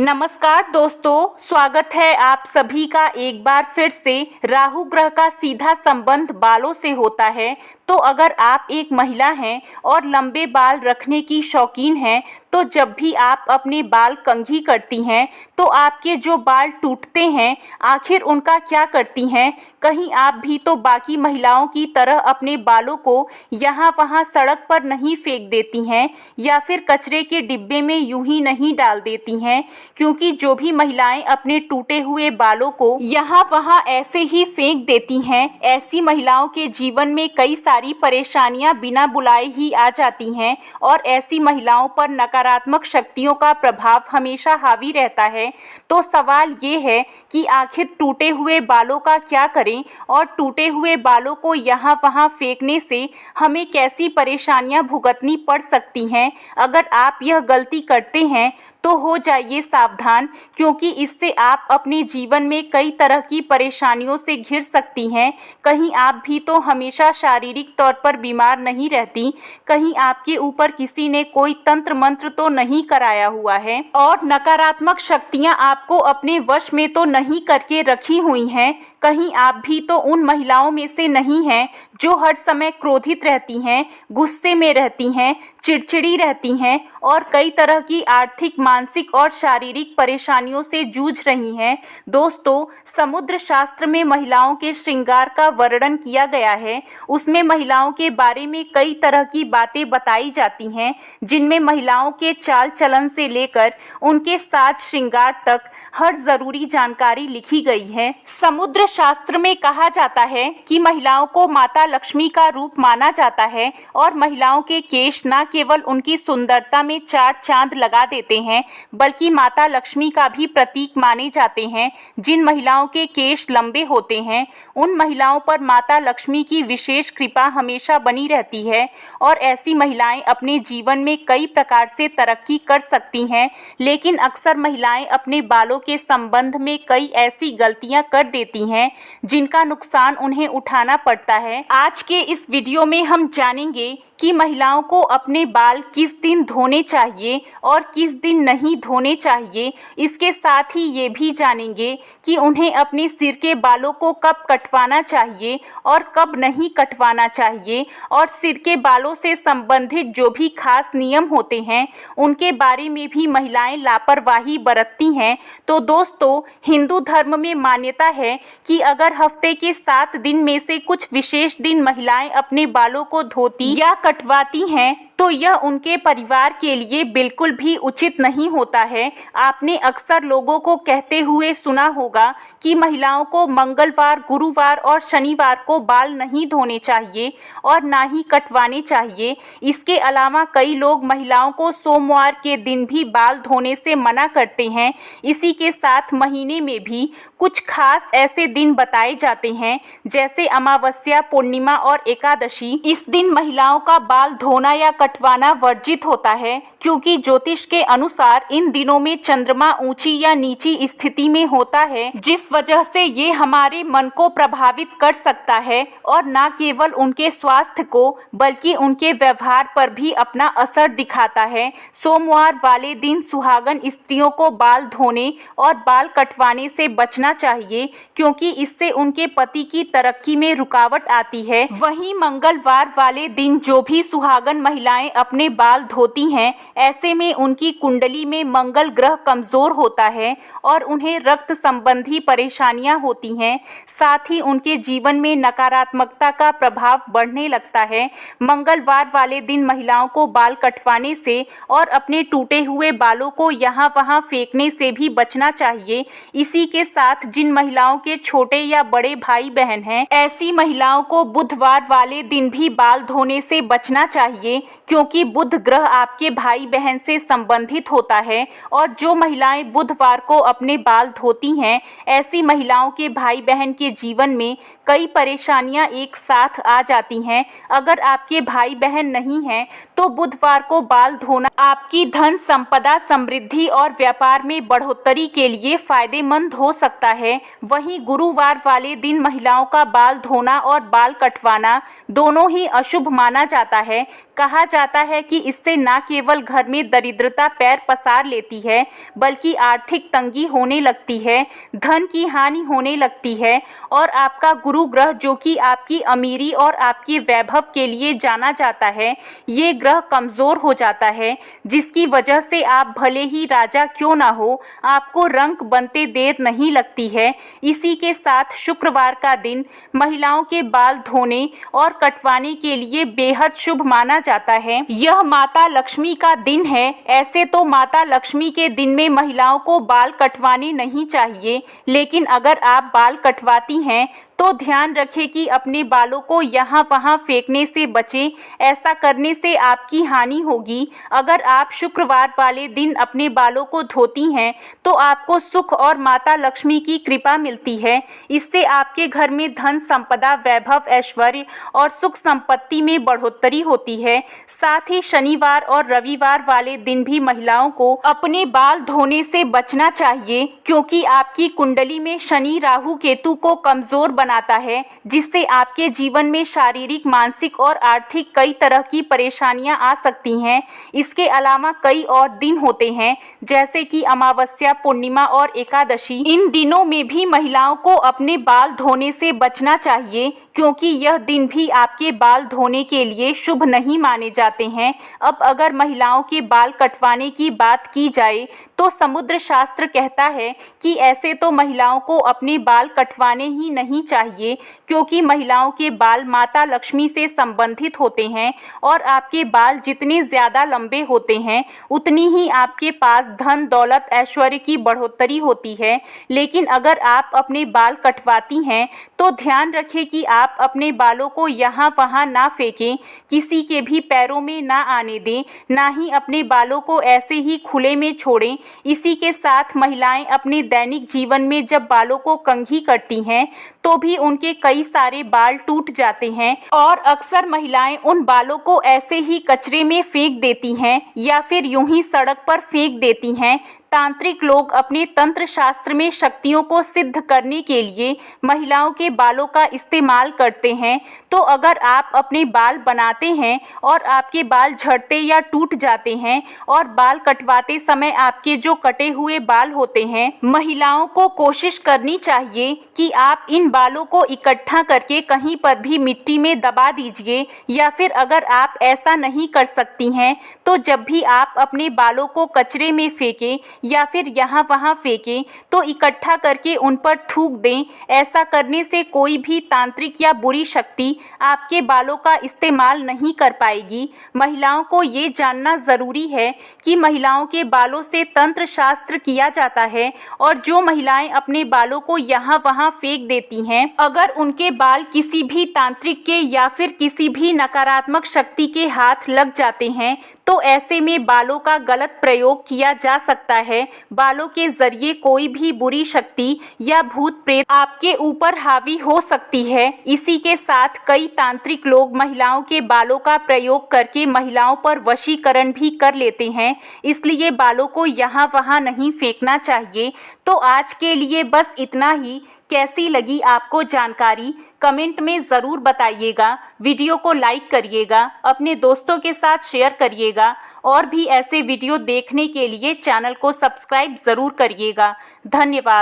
नमस्कार दोस्तों, स्वागत है आप सभी का एक बार फिर से। राहु ग्रह का सीधा संबंध बालों से होता है, तो अगर आप एक महिला हैं और लंबे बाल रखने की शौकीन हैं तो जब भी आप अपने बाल कंघी करती हैं तो आपके जो बाल टूटते हैं, आखिर उनका क्या करती हैं? कहीं आप भी तो बाकी महिलाओं की तरह अपने बालों को यहाँ वहाँ सड़क पर नहीं फेंक देती हैं या फिर कचरे के डिब्बे में यूं ही नहीं डाल देती हैं? क्योंकि जो भी महिलाएं अपने टूटे हुए बालों को यहाँ वहाँ ऐसे ही फेंक देती हैं, ऐसी महिलाओं के जीवन में कई सारी परेशानियां बिना बुलाए ही आ जाती हैं और ऐसी महिलाओं पर नकारात्मक शक्तियों का प्रभाव हमेशा हावी रहता है। तो सवाल ये है कि आखिर टूटे हुए बालों का क्या करें और टूटे हुए बालों को यहाँ वहाँ फेंकने से हमें कैसी परेशानियां भुगतनी पड़ सकती हैं। अगर आप यह गलती करते हैं तो हो जाइए सावधान, क्योंकि इससे आप अपने जीवन में कई तरह की परेशानियों से घिर सकती हैं। कहीं आप भी तो हमेशा शारीरिक तौर पर बीमार नहीं रहती, कहीं आपके ऊपर किसी ने कोई तंत्र मंत्र तो नहीं कराया हुआ है और नकारात्मक शक्तियां आपको अपने वश में तो नहीं करके रखी हुई हैं। कहीं आप भी तो उन महिलाओं में से नहीं हैं जो हर समय क्रोधित रहती हैं, गुस्से में रहती हैं, चिड़चिड़ी रहती हैं और कई तरह की आर्थिक, मानसिक और शारीरिक परेशानियों से जूझ रही हैं। दोस्तों, समुद्र शास्त्र में महिलाओं के श्रृंगार का वर्णन किया गया है। उसमें महिलाओं के बारे में कई तरह की बातें बताई जाती हैं, जिनमें महिलाओं के चाल चलन से लेकर उनके साज श्रृंगार तक हर जरूरी जानकारी लिखी गई है। समुद्र शास्त्र में कहा जाता है कि महिलाओं को माता लक्ष्मी का रूप माना जाता है और महिलाओं के केश न केवल उनकी सुंदरता में चार चांद लगा देते हैं, बल्कि माता लक्ष्मी का भी प्रतीक माने जाते हैं। जिन महिलाओं के केश लंबे होते हैं उन महिलाओं पर माता लक्ष्मी की विशेष कृपा हमेशा बनी रहती है और ऐसी महिलाएं अपने जीवन में कई प्रकार से तरक्की कर सकती हैं। लेकिन अक्सर महिलाएं अपने बालों के संबंध में कई ऐसी गलतियां कर देती हैं जिनका नुकसान उन्हें उठाना पड़ता है। आज के इस वीडियो में हम जानेंगे कि महिलाओं को अपने बाल किस दिन धोने चाहिए और किस दिन नहीं धोने चाहिए। इसके साथ ही ये भी जानेंगे कि उन्हें अपने सिर के बालों को कब कटवाना चाहिए और कब नहीं कटवाना चाहिए और सिर के बालों से संबंधित जो भी खास नियम होते हैं उनके बारे में भी महिलाएं लापरवाही बरतती हैं। तो दोस्तों, हिंदू धर्म में मान्यता है कि अगर हफ्ते के 7 दिन में से कुछ विशेष दिन महिलाएं अपने बालों को धोती या कटवाती हैं तो यह उनके परिवार के लिए बिल्कुल भी उचित नहीं होता है। आपने अक्सर लोगों को कहते हुए सुना होगा कि महिलाओं को मंगलवार, गुरुवार और शनिवार को बाल नहीं धोने चाहिए और ना ही कटवाने चाहिए। इसके अलावा कई लोग महिलाओं को सोमवार के दिन भी बाल धोने से मना करते हैं। इसी के साथ महीने में भी कुछ खास ऐसे दिन बताए जाते हैं, जैसे अमावस्या, पूर्णिमा और एकादशी। इस दिन महिलाओं का बाल धोना या कटवाना वर्जित होता है, क्योंकि ज्योतिष के अनुसार इन दिनों में चंद्रमा ऊंची या नीची स्थिति में होता है, जिस वजह से ये हमारे मन को प्रभावित कर सकता है और न केवल उनके स्वास्थ्य को बल्कि उनके व्यवहार पर भी अपना असर दिखाता है। सोमवार वाले दिन सुहागन स्त्रियों को बाल धोने और बाल कटवाने से बचना चाहिए, क्योंकि इससे उनके पति की तरक्की में रुकावट आती है। वहीं मंगलवार वाले दिन जो भी सुहागन महिलाएं अपने बाल धोती हैं, ऐसे में उनकी कुंडली में मंगल ग्रह कमजोर होता है और उन्हें रक्त संबंधी परेशानियां होती हैं। साथ ही उनके जीवन में नकारात्मकता का प्रभाव बढ़ने लगता है। मंगलवार वाले दिन महिलाओं को बाल कटवाने से और अपने टूटे हुए बालों को यहाँ वहाँ फेंकने से भी बचना चाहिए। इसी के साथ जिन महिलाओं के छोटे या बड़े भाई बहन हैं, ऐसी महिलाओं को बुधवार वाले दिन भी बाल धोने से बचना चाहिए, क्योंकि बुध ग्रह आपके भाई बहन से संबंधित होता है और जो महिलाएं बुधवार को अपने बाल धोती हैं, ऐसी महिलाओं के भाई बहन के जीवन में कई परेशानियां एक साथ आ जाती हैं। अगर आपके भाई बहन नहीं हैं तो बुधवार को बाल धोना आपकी धन संपदा, समृद्धि और व्यापार में बढ़ोतरी के लिए फायदेमंद हो सकता है। वहीं गुरुवार वाले दिन महिलाओं का बाल धोना और बाल कटवाना दोनों ही अशुभ माना जाता है। कहा जाता है कि इससे न केवल घर में दरिद्रता पैर पसार लेती है बल्कि आर्थिक तंगी होने लगती है, धन की हानि होने लगती है और आपका गुरु ग्रह जो कि आपकी अमीरी और आपके वैभव के लिए जाना जाता है, ये ग्रह कमज़ोर हो जाता है, जिसकी वजह से आप भले ही राजा क्यों ना हो, आपको रंक बनते देर नहीं लगती है। इसी के साथ शुक्रवार का दिन महिलाओं के बाल धोने और कटवाने के लिए बेहद शुभ माना जाता है। यह माता लक्ष्मी का दिन है। ऐसे तो माता लक्ष्मी के दिन में महिलाओं को बाल कटवाने नहीं चाहिए, लेकिन अगर आप बाल कटवाती हैं तो ध्यान रखें कि अपने बालों को यहाँ वहाँ फेंकने से बचें। ऐसा करने से आपकी हानि होगी। अगर आप शुक्रवार वाले दिन अपने बालों को धोती हैं तो आपको सुख और माता लक्ष्मी की कृपा मिलती है। इससे आपके घर में धन संपदा, वैभव, ऐश्वर्य और सुख संपत्ति में बढ़ोतरी होती है। साथ ही शनिवार और रविवार वाले दिन भी महिलाओं को अपने बाल धोने से बचना चाहिए, क्योंकि आपकी कुंडली में शनि राहु केतु को कमजोर बनाता है, जिससे आपके जीवन में शारीरिक, मानसिक और आर्थिक कई तरह की परेशानियां आ सकती हैं। इसके अलावा कई और दिन होते हैं जैसे कि अमावस्या, पूर्णिमा और एकादशी। इन दिनों में भी महिलाओं को अपने बाल धोने से बचना चाहिए, क्योंकि यह दिन भी आपके बाल धोने के लिए शुभ नहीं माने जाते हैं। अब अगर महिलाओं के बाल कटवाने की बात की जाए तो समुद्र शास्त्र कहता है कि ऐसे तो महिलाओं को अपने बाल कटवाने ही नहीं चाहिए, क्योंकि महिलाओं के बाल माता लक्ष्मी से संबंधित होते हैं और आपके बाल जितने ज़्यादा लंबे होते हैं उतनी ही आपके पास धन, दौलत, ऐश्वर्य की बढ़ोतरी होती है। लेकिन अगर आप अपने बाल कटवाती हैं तो ध्यान रखें कि आप अपने बालों को यहाँ वहाँ ना फेंकें, किसी के भी पैरों में ना आने दें, ना ही अपने बालों को ऐसे ही खुले में छोड़ें। इसी के साथ महिलाएं अपने दैनिक जीवन में जब बालों को कंघी करती हैं तो भी उनके कई सारे बाल टूट जाते हैं और अक्सर महिलाएं उन बालों को ऐसे ही कचरे में फेंक देती हैं या फिर यूं ही सड़क पर फेंक देती हैं। तांत्रिक लोग अपने तंत्र शास्त्र में शक्तियों को सिद्ध करने के लिए महिलाओं के बालों का इस्तेमाल करते हैं। तो अगर आप अपने बाल बनाते हैं और आपके बाल झड़ते या टूट जाते हैं और बाल कटवाते समय आपके जो कटे हुए बाल होते हैं, महिलाओं को कोशिश करनी चाहिए कि आप इन बालों को इकट्ठा करके कहीं पर भी मिट्टी में दबा दीजिए, या फिर अगर आप ऐसा नहीं कर सकती हैं तो जब भी आप अपने बालों को कचरे में फेंकें या फिर यहाँ वहाँ फेंकें तो इकट्ठा करके उन पर थूक दें। ऐसा करने से कोई भी तांत्रिक या बुरी शक्ति आपके बालों का इस्तेमाल नहीं कर पाएगी। महिलाओं को ये जानना ज़रूरी है कि महिलाओं के बालों से तंत्र शास्त्र किया जाता है और जो महिलाएं अपने बालों को यहाँ वहाँ फेंक देती हैं, अगर उनके बाल किसी भी तांत्रिक के या फिर किसी भी नकारात्मक शक्ति के हाथ लग जाते हैं तो ऐसे में बालों का गलत प्रयोग किया जा सकता है। बालों के जरिए कोई भी बुरी शक्ति या भूत प्रेत आपके ऊपर हावी हो सकती है। इसी के साथ कई तांत्रिक लोग महिलाओं के बालों का प्रयोग करके महिलाओं पर वशीकरण भी कर लेते हैं, इसलिए बालों को यहाँ वहाँ नहीं फेंकना चाहिए। तो आज के लिए बस इतना ही। कैसी लगी आपको जानकारी कमेंट में ज़रूर बताइएगा। वीडियो को लाइक करिएगा, अपने दोस्तों के साथ शेयर करिएगा और भी ऐसे वीडियो देखने के लिए चैनल को सब्सक्राइब ज़रूर करिएगा। धन्यवाद।